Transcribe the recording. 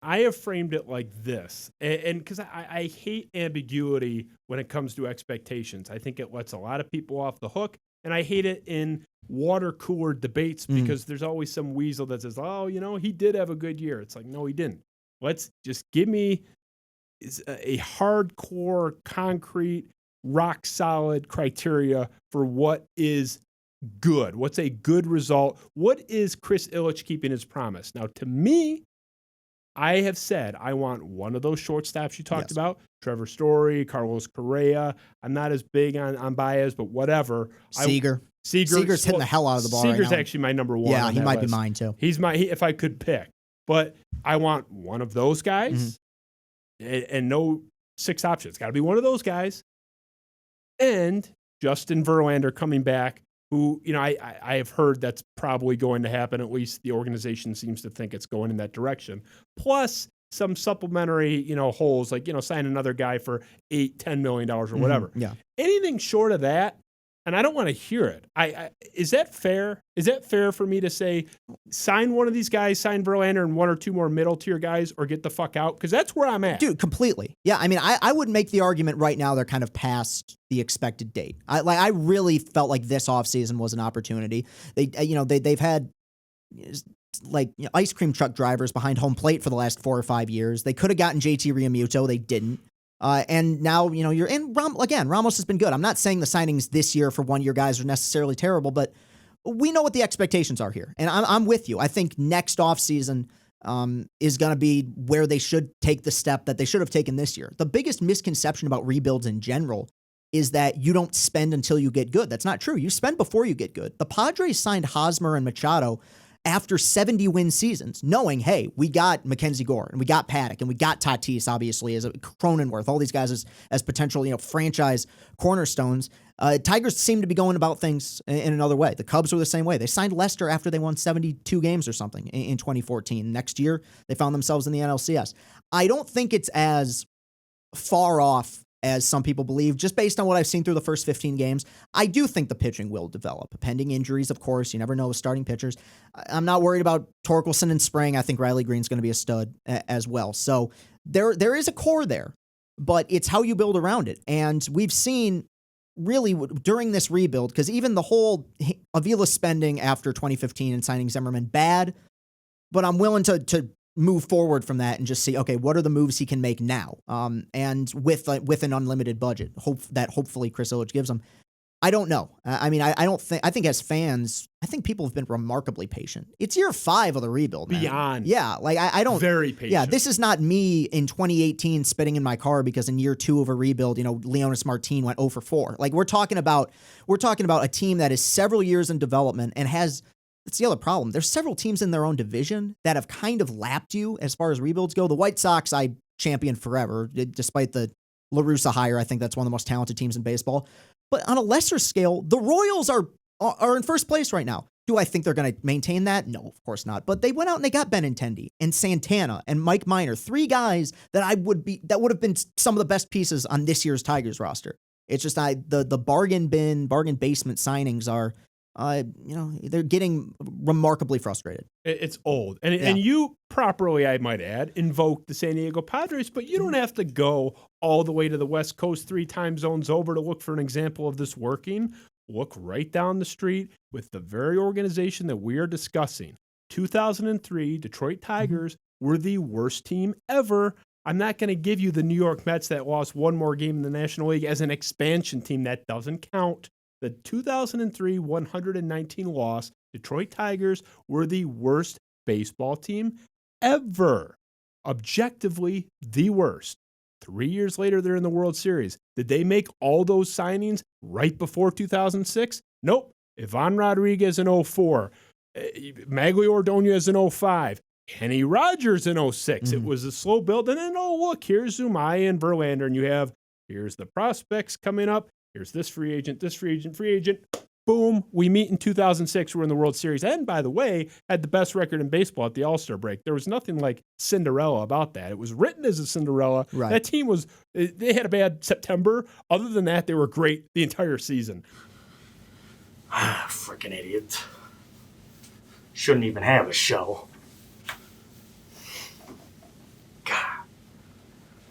I have framed it like this, and because I hate ambiguity when it comes to expectations. I think it lets a lot of people off the hook, and I hate it in water cooler debates because there's always some weasel that says, oh, he did have a good year. It's like, no, he didn't. Let's just give me a hardcore, concrete, rock solid criteria for what is good. What's a good result? What is Chris Ilitch keeping his promise? Now, to me, I have said I want one of those shortstops you talked about, Trevor Story, Carlos Correa. I'm not as big on Baez, but whatever. Seager's hitting the hell out of the ball. Seager's right now. Actually my number one. Yeah, he might list. be mine too. He's if I could pick. But I want one of those guys and no 6 options. Got to be one of those guys. And Justin Verlander coming back, who, I have heard that's probably going to happen. At least the organization seems to think it's going in that direction. Plus some supplementary, holes, like, sign another guy for $8-10 million or whatever. Yeah. Anything short of that, and I don't want to hear it. Is that fair? Is that fair for me to say, sign one of these guys, sign Verlander and 1 or 2 more middle tier guys, or get the fuck out? Because that's where I'm at. Dude, completely. Yeah, I mean, I would make the argument right now they're kind of past the expected date. I really felt like this offseason was an opportunity. They've had ice cream truck drivers behind home plate for the last 4 or 5 years. They could have gotten JT Realmuto. They didn't. And now, you're in. Ramos has been good. I'm not saying the signings this year for 1-year guys are necessarily terrible, but we know what the expectations are here. And I'm with you. I think next offseason is going to be where they should take the step that they should have taken this year. The biggest misconception about rebuilds in general is that you don't spend until you get good. That's not true. You spend before you get good. The Padres signed Hosmer and Machado after 70-win seasons, knowing, hey, we got Mackenzie Gore, and we got Paddock, and we got Tatis, obviously, as a Cronenworth, all these guys as potential, franchise cornerstones. Tigers seem to be going about things in another way. The Cubs were the same way. They signed Lester after they won 72 games or something in 2014. Next year, they found themselves in the NLCS. I don't think it's as far off as some people believe, just based on what I've seen through the first 15 games. I do think the pitching will develop. Pending injuries, of course. You never know with starting pitchers. I'm not worried about Torkelson in spring. I think Riley Green's going to be a stud as well. So there is a core there, but it's how you build around it. And we've seen really during this rebuild, because even the whole Avila spending after 2015 and signing Zimmerman, bad, but I'm willing to move forward from that and just see, okay, what are the moves he can make now? And with an unlimited budget, hopefully Chris Ilitch gives him. I don't know. I think as fans, I think people have been remarkably patient. It's year 5 of the rebuild, man. Beyond. Yeah. I don't. Very patient. Yeah. This is not me in 2018 spitting in my car because in year 2 of a rebuild, Leonis Martin went 0 for 4. Like we're talking about a team that is several years in development and has. That's the other problem. There's several teams in their own division that have kind of lapped you as far as rebuilds go. The White Sox, I championed forever, despite the La Russa hire. I think that's one of the most talented teams in baseball. But on a lesser scale, the Royals are in first place right now. Do I think they're going to maintain that? No, of course not. But they went out and they got Benintendi and Santana and Mike Minor, 3 guys that would have been some of the best pieces on this year's Tigers roster. It's just the bargain basement signings are. They're getting remarkably frustrated. It's old. And you properly, I might add, invoke the San Diego Padres, but you don't have to go all the way to the West Coast 3 time zones over to look for an example of this working. Look right down the street with the very organization that we are discussing. 2003 Detroit Tigers were the worst team ever. I'm not going to give you the New York Mets that lost 1 more game in the National League as an expansion team. That doesn't count. The 2003 119 loss, Detroit Tigers were the worst baseball team ever. Objectively, the worst. 3 years later, they're in the World Series. Did they make all those signings right before 2006? Nope. Ivan Rodriguez in 04. Magglio Ordonez in 05. Kenny Rogers in 06. It was a slow build. And then, look, here's Zumaya and Verlander. And here's the prospects coming up. Here's this free agent. Boom. We meet in 2006. We're in the World Series. And by the way, had the best record in baseball at the All-Star break. There was nothing like Cinderella about that. It was written as a Cinderella. Right. That team they had a bad September. Other than that, they were great the entire season. Freaking idiot. Shouldn't even have a show.